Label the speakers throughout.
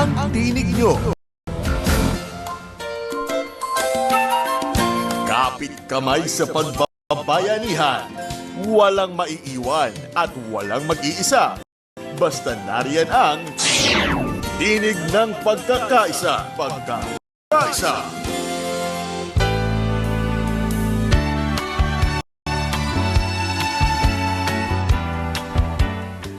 Speaker 1: ang tinig nyo. Kapit kamay sa pagbabayanihan. Walang maiiwan at walang mag-iisa. Basta nariyan ang tinig ng pagkakaisa. Pagkakaisa.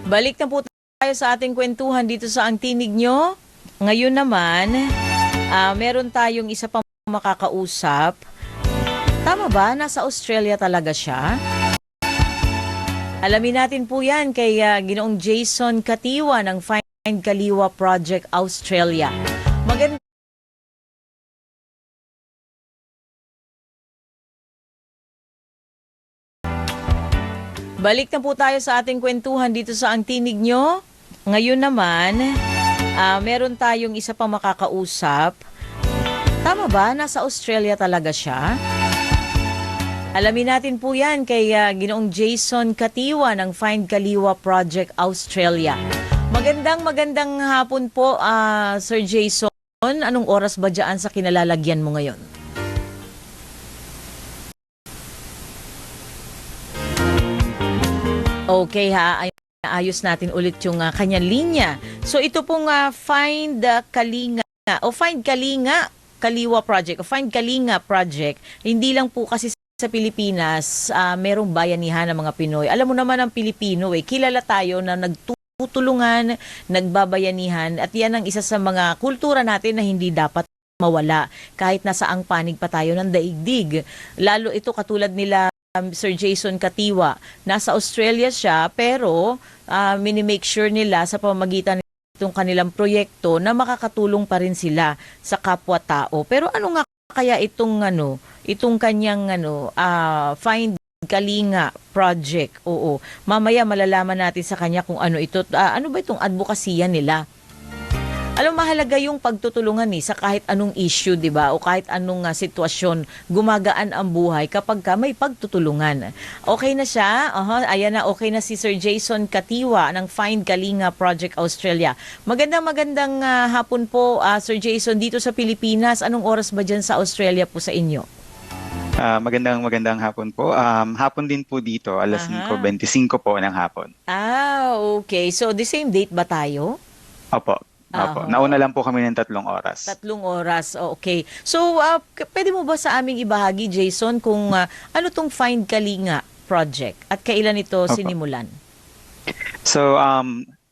Speaker 2: Balik na po tayo sa ating kwentuhan dito sa Ang Tinig Nyo. Ngayon naman, meron tayong isa pang makakausap. Tama ba? Nasa Australia talaga siya? Alamin natin po yan kay Ginoong Jason Katiwa ng Find Kaliwa Project Australia. Balik na po tayo sa ating kwentuhan dito sa Ang Tinig Nyo. Ngayon naman, meron tayong isa pang makakausap. Tama ba? Nasa Australia talaga siya? Alamin natin po yan kay Ginoong Jason Katiwa ng Find Kaliwa Project Australia. Magandang hapon po, Sir Jason. Anong oras ba dyan sa kinalalagyan mo ngayon? Okay ha, ayos natin ulit yung kanyang linya. So ito pong Find Kalinga o Find Kalinga Kaliwa Project o Find Kalinga Project, hindi lang po kasi sa Pilipinas, merong bayanihan ng mga Pinoy. Alam mo naman ang Pilipino, kilala tayo na nagtutulungan, nagbabayanihan at yan ang isa sa mga kultura natin na hindi dapat mawala kahit nasa ang panig pa tayo ng daigdig. Lalo ito katulad nila Sir Jason Katiwa, nasa Australia siya pero mini-make sure nila sa pamamagitan nitong kanilang proyekto na makakatulong pa rin sila sa kapwa-tao. Pero ano nga kaya itong kanyang Find Kalinga Project? Oo. Mamaya malalaman natin sa kanya kung ano ito. Ano ba itong advokasya nila? Alam, mahalaga yung pagtutulungan sa kahit anong issue, di ba? O kahit anong sitwasyon, gumagaan ang buhay kapag may pagtutulungan. Okay na siya? Ayan na, okay na si Sir Jason Katiwa ng Find Kalinga Project Australia. Magandang hapon po, Sir Jason, dito sa Pilipinas. Anong oras ba dyan sa Australia po sa inyo?
Speaker 3: Magandang hapon po. Hapon din po dito, alas 5:25 po ng hapon.
Speaker 2: Okay. So, the same date ba tayo?
Speaker 3: Opo. Nauna lang po kami ng 3 oras.
Speaker 2: 3 oras, okay. So, pwede mo ba sa aming ibahagi, Jason, kung ano tong Find Kalinga Project at kailan ito sinimulan?
Speaker 3: So,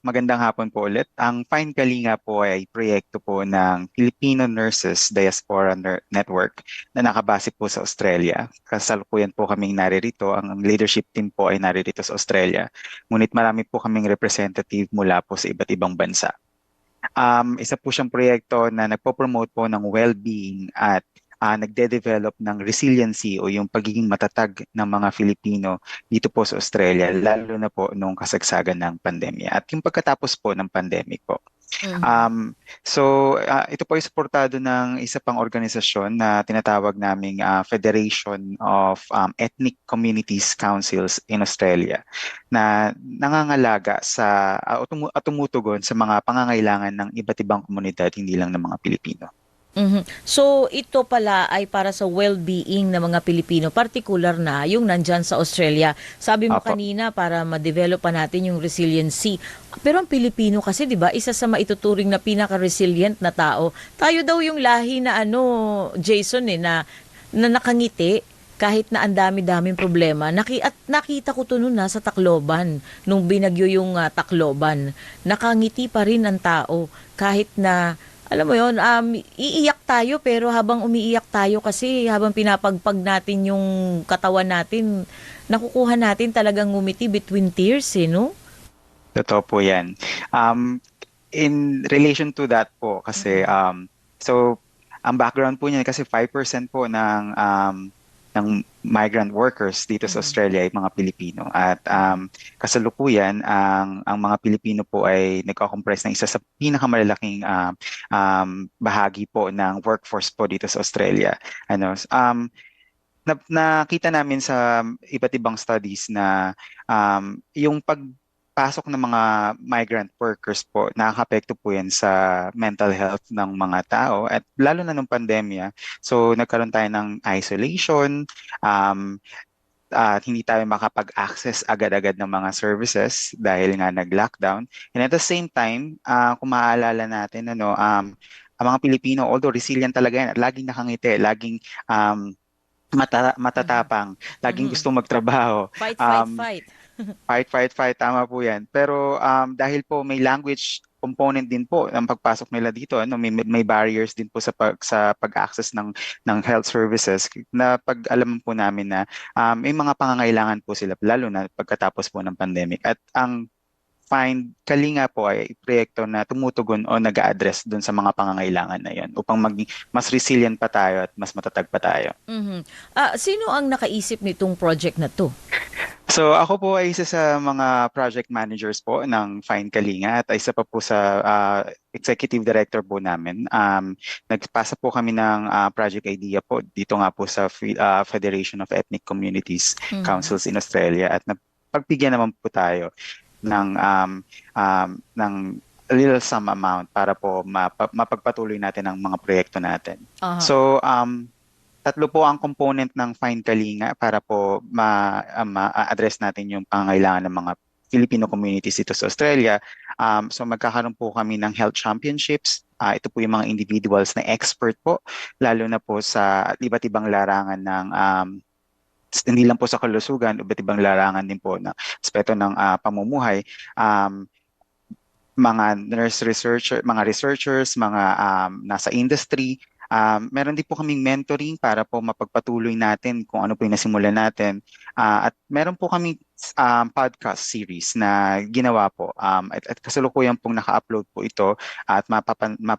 Speaker 3: magandang hapon po ulit. Ang Find Kalinga po ay proyekto po ng Filipino Nurses Diaspora Network na nakabase po sa Australia. Kasalukuyan po kaming naririto. Ang leadership team po ay naririto sa Australia. Ngunit marami po kaming representative mula po sa iba't ibang bansa. Isa po siyang proyekto na nagpo-promote po ng well-being at nagde-develop ng resiliency o yung pagiging matatag ng mga Filipino dito po sa Australia, lalo na po nung kasagsagan ng pandemya at yung pagkatapos po ng pandemic po. Ito po ay suportado ng isa pang organisasyon na tinatawag naming Federation of Ethnic Communities Councils in Australia na nangangalaga sa at tumutugon sa mga pangangailangan ng iba't ibang komunidad, hindi lang ng mga Pilipino.
Speaker 2: So, ito pala ay para sa well-being ng mga Pilipino, particular na yung nandyan sa Australia. Sabi mo kanina, para ma-develop pa natin yung resiliency. Pero ang Pilipino kasi, di ba, isa sa maituturing na pinaka-resilient na tao. Tayo daw yung lahi na Jason, na nakangiti kahit na ang dami-daming problema. At nakita ko ito noon sa Tacloban, nung binagyo yung Tacloban. Nakangiti pa rin ang tao kahit na alam mo yun, iiyak tayo pero habang umiiyak tayo kasi habang pinapagpag natin yung katawan natin, nakukuha natin talagang ngumiti between tears, no?
Speaker 3: Totoo po yan. In relation to that po, kasi, ang background po niya kasi 5% po ng migrant workers dito sa Australia ay mga Pilipino. At kasalukuyan, ang mga Pilipino po ay nagko-comprise ng isa sa pinakamalalaking bahagi po ng workforce po dito sa Australia. Nakita namin sa iba't ibang studies na yung pasok ng mga migrant workers po, nakakaapekto po yan sa mental health ng mga tao at lalo na nung pandemya. So nagkaroon tayo ng isolation, um, at hindi tayo makapag-access agad-agad ng mga services dahil nga nag-lockdown. And at the same time, kung maaalala natin, ang mga Pilipino, although resilient talaga yan, laging nakangiti, laging um,
Speaker 2: Mhm.
Speaker 3: matatapang, laging
Speaker 2: Mhm.
Speaker 3: gustong magtrabaho.
Speaker 2: Fight, fight,
Speaker 3: Um,
Speaker 2: fight.
Speaker 3: Fight, fight, fight, tama po yan. Pero dahil po may language component din po ang pagpasok nila dito, may barriers din po sa pag-access ng health services na pag-alam po namin na may mga pangangailangan po sila lalo na pagkatapos po ng pandemic. At ang Find Kalinga po ay proyekto na tumutugon o nag-a-address dun sa mga pangangailangan na yon upang maging mas resilient pa tayo at mas matatag pa tayo.
Speaker 2: Mhm. Sino ang nakaisip nitong project na 'to?
Speaker 3: So ako po ay isa sa mga project managers po ng Find Kalinga at isa pa po sa executive director po namin. Nagpasa po kami ng project idea po dito nga po sa Federation of Ethnic Communities
Speaker 2: Mhm.
Speaker 3: Councils in Australia at pagbigyan naman po tayo ng little sum amount para po mapagpatuloy natin ang mga proyekto natin.
Speaker 2: Aha.
Speaker 3: So, tatlo po ang component ng Find Kalinga para po ma-address natin yung pangangailangan ng mga Filipino communities dito sa Australia. So magkakaroon po kami ng health championships. Ito po yung mga individuals na expert po, lalo na po sa iba't ibang larangan ng hindi lang po sa kalusugan, iba't ibang larangan din po na aspeto ng pamumuhay. Um, mga mga researchers, mga nasa industry. Meron din po kaming mentoring para po mapagpatuloy natin kung ano po yung nasimulan natin. At meron po kaming podcast series na ginawa po. At kasalukuyan pong naka-upload po ito at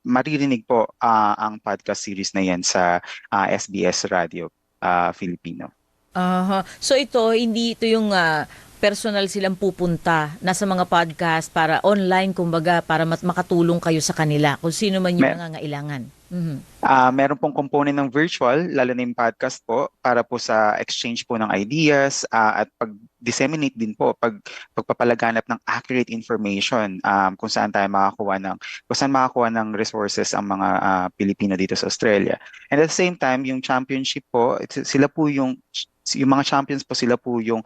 Speaker 3: maririnig po ang podcast series na yan sa SBS Radio Filipino.
Speaker 2: Aha. So ito, hindi ito yung personal silang pupunta nasa mga podcast para online, kumbaga, para makatulong kayo sa kanila kung sino man yung nangangailangan. Mhm.
Speaker 3: Meron pong component ng virtual, lalo na yung podcast po, para po sa exchange po ng ideas at pag-disseminate din po, pagpapalaganap ng accurate information kung saan makakuha ng resources ang mga Pilipino dito sa Australia. And at the same time, yung championship po, sila po yung mga champions po, sila po yung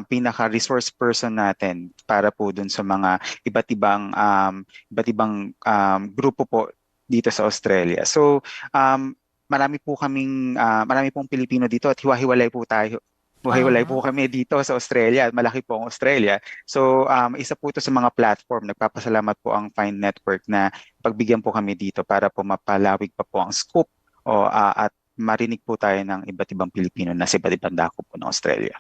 Speaker 3: pinaka-resource person natin para po dun sa mga iba't ibang grupo po dito sa Australia. So, marami pong Pilipino dito at hiwa-hiwalay po tayo. Hiwa-hiwalay po
Speaker 2: Aha.
Speaker 3: kami dito sa Australia at malaki po ang Australia. So, isa po ito sa mga platform. Nagpapasalamat po ang Find Network na pagbigyan po kami dito para po mapalawig pa po ang scope at marinig po tayo ng iba't ibang Pilipino na sa iba't ibang dako po ng Australia.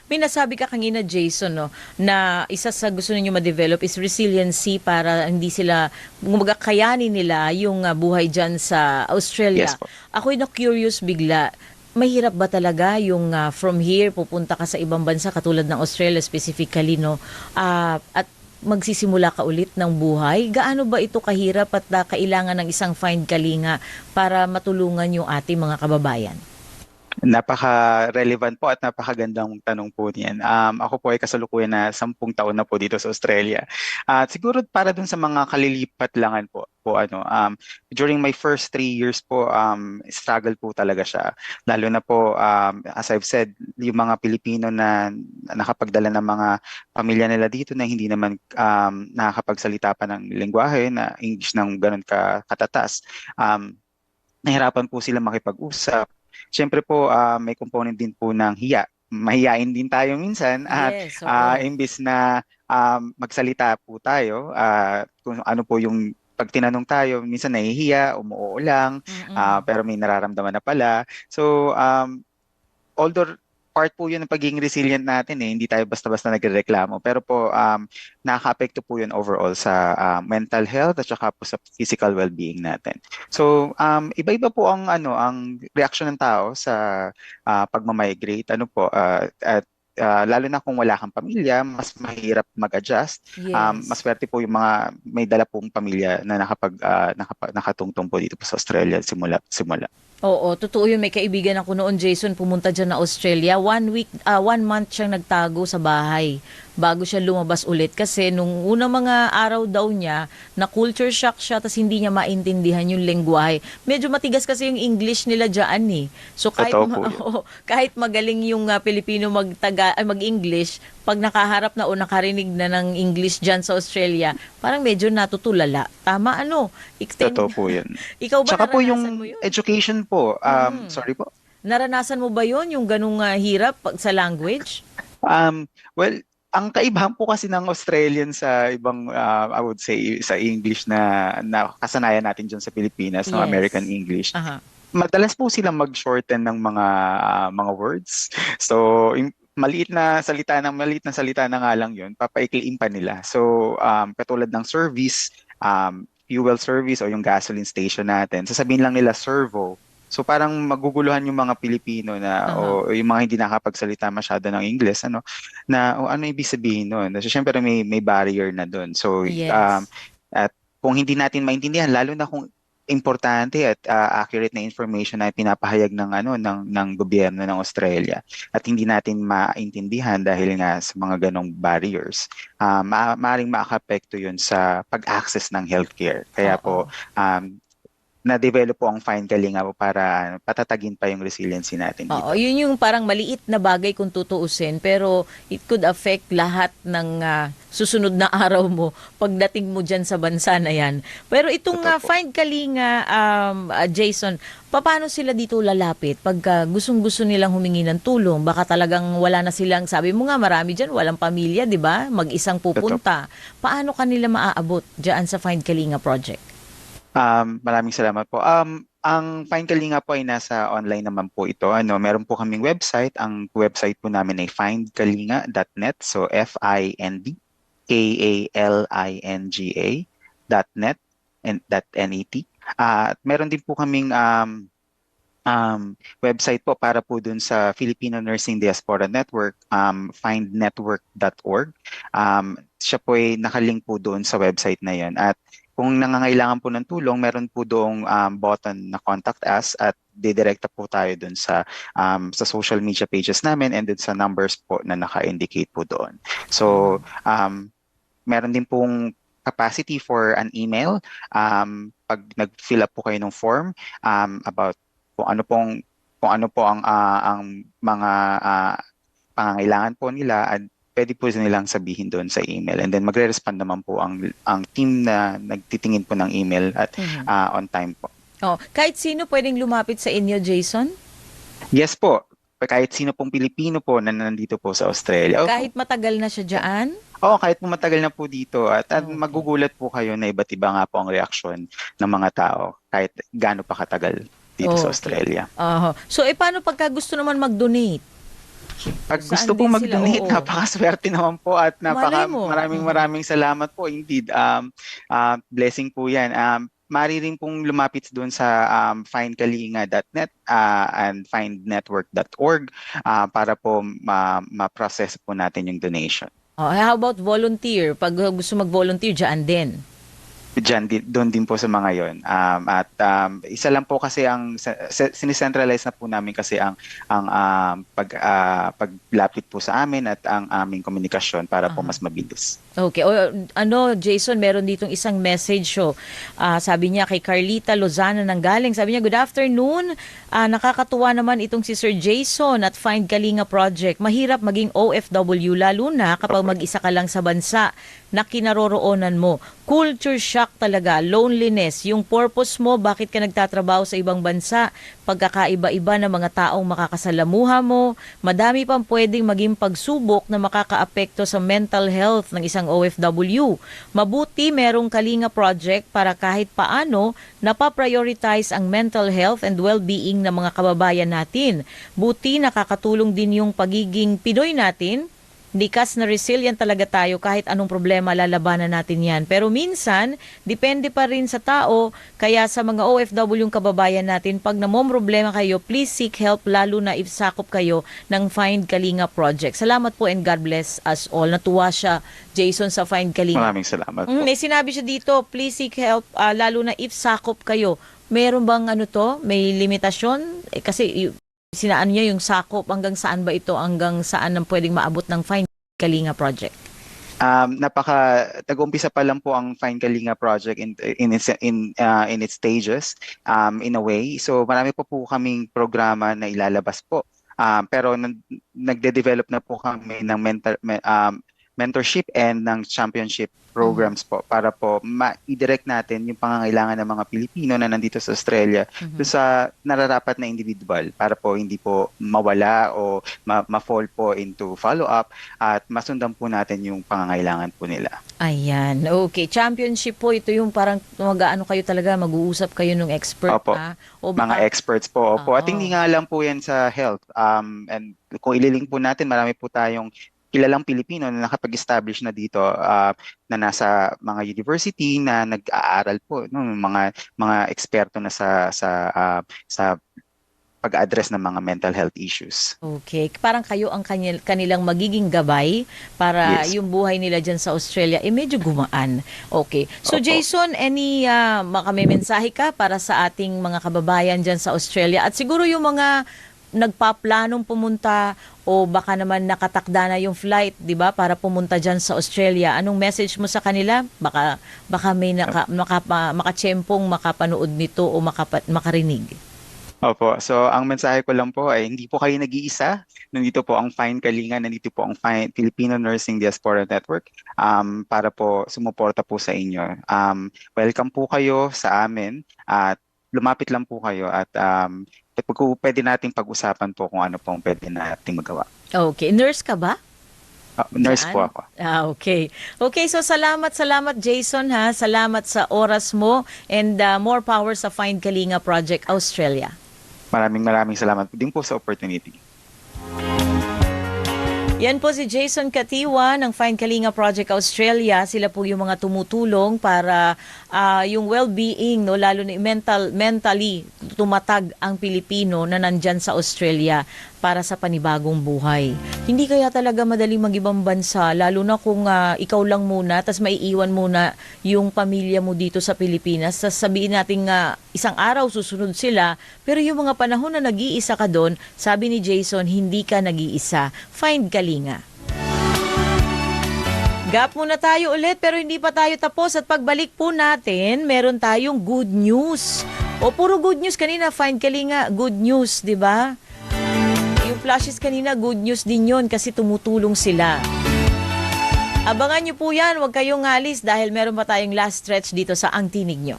Speaker 2: May nasabi ka kanina, Jason, no, na isa sa gusto ninyo ma-develop is resiliency para hindi sila, kumbaga, kayanin nila yung buhay dyan sa
Speaker 3: Yes
Speaker 2: Australia.
Speaker 3: po.
Speaker 2: Ako'y na-curious bigla. Mahirap ba talaga yung from here, pupunta ka sa ibang bansa katulad ng Australia specifically, no? At magsisimula ka ulit ng buhay? Gaano ba ito kahirap at kailangan ng isang Find Kalinga para matulungan yung ating mga kababayan?
Speaker 3: Napaka-relevant po at napakagandang tanong po niyan. Ako po ay kasalukuyan na 10 taon na po dito sa Australia. At siguro para dun sa mga kalilipat langan during my first 3 years po, struggle po talaga siya. Lalo na po, as I've said, yung mga Pilipino na nakapagdala ng mga pamilya nila dito na hindi naman nakakapagsalita pa ng lengguwahe na English ng ganun katatas. Nahirapan po sila makipag-usap. Siyempre po, may component din po ng hiya. Mahiyain din tayo minsan at
Speaker 2: Yes, oo.
Speaker 3: imbis na magsalita po tayo, kung ano po yung pag tinanong tayo, minsan nahihiya, umuoo lang,
Speaker 2: Mm-mm.
Speaker 3: pero may nararamdaman na pala. So, although part po yun ng pagiging resilient natin hindi tayo basta-basta nagrereklamo. Pero po, nakaka-apekto po yun overall sa mental health at saka po sa physical well-being natin. So, iba-iba po ang reaction ng tao sa pagmamigrate. At lalo na kung wala kang pamilya, mas mahirap mag-adjust.
Speaker 2: Yes.
Speaker 3: Maswerte po yung mga may dala pong pamilya na nakatungtong po dito po sa Australia simula.
Speaker 2: Oo, totoo yun. May kaibigan ako noon, Jason, pumunta dyan na Australia. 1 month siyang nagtago sa bahay bago siya lumabas ulit. Kasi nung unang mga araw daw niya, na culture shock siya, tapos hindi niya maintindihan yung lengguwahe. Medyo matigas kasi yung English nila dyan eh. So kahit,
Speaker 3: Totoo po yun.
Speaker 2: oo, kahit magaling yung Pilipino mag-English, pag nakaharap na o nakarinig na ng English dyan sa Australia, parang medyo natutulala. Tama ano?
Speaker 3: Totoo po yun.
Speaker 2: Ikaw ba
Speaker 3: Tsaka po
Speaker 2: naranasan mo
Speaker 3: yung
Speaker 2: yun?
Speaker 3: education po, sorry po.
Speaker 2: Naranasan mo ba yon yung ganung hirap sa language?
Speaker 3: Well, ang kaibahan po kasi ng Australian sa ibang, I would say, sa English na kasanayan natin dyan sa Pilipinas, ng American
Speaker 2: Yes.
Speaker 3: English,
Speaker 2: Aha.
Speaker 3: madalas po silang mag-shorten ng mga words. So, yung maliit na salita na nga lang yun, papaikliin pa nila. So, katulad ng service, fuel service o yung gasoline station natin, sasabihin lang nila servo. So parang maguguluhan yung mga Pilipino na
Speaker 2: Aha.
Speaker 3: o yung mga hindi nakakapagsalita masyado ng Ingles na ano ibig sabihin noon. Kasi syempre may barrier na doon. So
Speaker 2: Yes.
Speaker 3: at kung hindi natin maintindihan lalo na kung importante at accurate na information na pinapahayag ng gobyerno ng Australia at hindi natin maintindihan dahil nga sa mga ganong barriers, maaaring maakapekto yun sa pag-access ng healthcare. Kaya po
Speaker 2: Oo.
Speaker 3: na-develop po ang Find Kalinga po para patatagin pa yung resiliency natin
Speaker 2: Oo,
Speaker 3: dito.
Speaker 2: yun yung parang maliit na bagay kung tutuusin, pero it could affect lahat ng susunod na araw mo pagdating mo dyan sa bansa na yan. Pero itong
Speaker 3: Totoo po.
Speaker 2: Find Kalinga, Jason, paano sila dito lalapit pag gustong-gusto nilang humingi ng tulong? Baka talagang wala na silang, sabi mo nga marami dyan, walang pamilya, di ba? Mag-isang
Speaker 3: Totoo.
Speaker 2: pupunta. Paano kanila maaabot dyan sa Find Kalinga project?
Speaker 3: Maraming salamat po. Ang Find Kalinga po ay nasa online naman po ito. Meron po kaming website. Ang website po namin ay findkalinga.net. So findkalinga.net and .net. At meron din po kaming website po para po dun sa Filipino Nursing Diaspora Network, findnetwork.org. Siya po ay nakalink po doon sa website na yon. At kung nangangailangan po ng tulong, meron po doong button na contact us at didirekta po tayo doon sa social media pages namin and dun sa numbers po na naka-indicate po doon. So, meron din pong capacity for an email. Pag nag-fill up po kayo ng form about kung ano po ang mga pangangailangan po nila at pwede po nilang sabihin doon sa email and then magre-respond naman po ang team na nagtitingin po ng email at on time po.
Speaker 2: Oh, kahit sino pwedeng lumapit sa inyo, Jason?
Speaker 3: Yes po, kahit sino pong Pilipino po na nandito po sa Australia.
Speaker 2: Kahit matagal na siya dyan?
Speaker 3: Oo, kahit po matagal na po dito at
Speaker 2: Okay.
Speaker 3: magugulat po kayo na iba't iba nga po ang reaksyon ng mga tao kahit gaano pa katagal dito sa
Speaker 2: Okay.
Speaker 3: Australia.
Speaker 2: So, paano pagka gusto naman mag-donate?
Speaker 3: Pag
Speaker 2: Saan
Speaker 3: gusto
Speaker 2: din
Speaker 3: pong
Speaker 2: sila?
Speaker 3: mag-donate,
Speaker 2: Oo.
Speaker 3: napakaswerte naman po at
Speaker 2: Malay mo.
Speaker 3: maraming salamat po indeed. Blessing po yan. Maaari rin pong lumapit doon sa findkalinga.net and findnetwork.org para po ma-process po natin yung donation.
Speaker 2: How about volunteer? Pag gusto mag-volunteer, dyan din.
Speaker 3: Doon din po sa mga yon. Isa lang po kasi ang sinicentralize na po namin kasi ang paglapit po sa amin at ang aming komunikasyon para po mas mabilis.
Speaker 2: Okay. Jason, meron ditong isang message. Sabi niya kay Carlita Lozano nanggaling. Sabi niya, good afternoon. Nakakatuwa naman itong si Sir Jason at Find Kalinga Project. Mahirap maging OFW lalo na kapag mag-isa ka lang sa bansa na kinaroroonan mo. Culture shock talaga, loneliness, yung purpose mo, bakit ka nagtatrabaho sa ibang bansa, pagkakaiba-iba ng mga taong makakasalamuha mo, madami pang pwedeng maging pagsubok na makakaapekto sa mental health ng isang OFW. Mabuti merong Kalinga Project para kahit paano napaprioritize ang mental health and well-being ng mga kababayan natin. Buti nakakatulong din yung pagiging Pinoy natin. Likas na resilient talaga tayo kahit anong problema lalabanan natin yan. Pero minsan, depende pa rin sa tao. Kaya sa mga OFW yung kababayan natin, pag namomroblema kayo, please seek help lalo na if sakop kayo ng Find Kalinga Project. Salamat po and God bless us all. Natuwa siya, Jason, sa Find Kalinga.
Speaker 3: Maraming salamat po.
Speaker 2: May sinabi siya dito, please seek help lalo na if sakop kayo Meron bang ano to? May limitasyon? Kasi sinaan niya yung sakop, hanggang saan ba ito? Hanggang saan ang pwedeng maabot ng Find Kalinga project?
Speaker 3: Nag-umpisa pa lang po ang Find Kalinga project in its stages, in a way. So marami po kaming programa na ilalabas po. Pero nagde-develop na po kami ng mentorship and ng championship programs po para po ma-direct natin yung pangangailangan ng mga Pilipino na nandito sa Australia do sa nararapat na individual para po hindi po mawala o ma-fall po into follow-up at masundan po natin yung pangangailangan po nila.
Speaker 2: Ayan. Okay. Championship po, ito yung parang mag-ano kayo talaga, mag-uusap kayo ng expert.
Speaker 3: Opo.
Speaker 2: O
Speaker 3: Mga experts po. Opo. At
Speaker 2: Oo.
Speaker 3: hindi nga lang po yan sa health. And kung ililink po natin, marami po tayong kilalang Pilipino na nakapag-establish na dito na nasa mga university na nag-aaral po no, mga eksperto na sa pag-address ng mga mental health issues.
Speaker 2: Okay. Parang kayo ang kanilang magiging gabay para
Speaker 3: Yes.
Speaker 2: yung buhay nila dyan sa Australia medyo gumaan. Okay. So
Speaker 3: Opo.
Speaker 2: Jason, may mensahe ka para sa ating mga kababayan dyan sa Australia? At siguro yung mga nagpaplanong pumunta o baka naman nakatakda na yung flight, 'di ba, para pumunta diyan sa Australia. Anong message mo sa kanila? Baka may makachempong makapanood nito o makarinig.
Speaker 3: Opo. So, ang mensahe ko lang po ay hindi po kayo nag-iisa. Nandito po ang Find Kalinga, nandito po ang Filipino Nursing Diaspora Network para po sumuporta po sa inyo. Welcome po kayo sa amin at lumapit lang po kayo at pwede nating pag-usapan po kung ano pong pwede nating magawa.
Speaker 2: Okay. Nurse ka ba?
Speaker 3: Nurse
Speaker 2: Diyan?
Speaker 3: po ako.
Speaker 2: Okay. Okay, so salamat Jason ha. Salamat sa oras mo and more power sa Find Kalinga Project Australia.
Speaker 3: Maraming salamat din po sa opportunity.
Speaker 2: Yan po si Jason Katiwa ng Find Kalinga Project Australia. Sila po yung mga tumutulong para yung well-being, no, lalo na mentally tumatag ang Pilipino na nandyan sa Australia para sa panibagong buhay. Hindi kaya talaga madaling mag-ibang bansa, lalo na kung ikaw lang muna, tas maiiwan muna yung pamilya mo dito sa Pilipinas. Sabihin natin isang araw susunod sila, pero yung mga panahon na nag-iisa ka doon, sabi ni Jason, hindi ka nag-iisa. Find Kalinga. Gap muna tayo ulit pero hindi pa tayo tapos at pagbalik po natin, meron tayong good news. O puro good news kanina, Find Kalinga, good news, di ba? Yung flashes kanina, good news din yon kasi tumutulong sila. Abangan nyo po yan, huwag kayong alis dahil meron pa tayong last stretch dito sa Ang Tinig Nyo.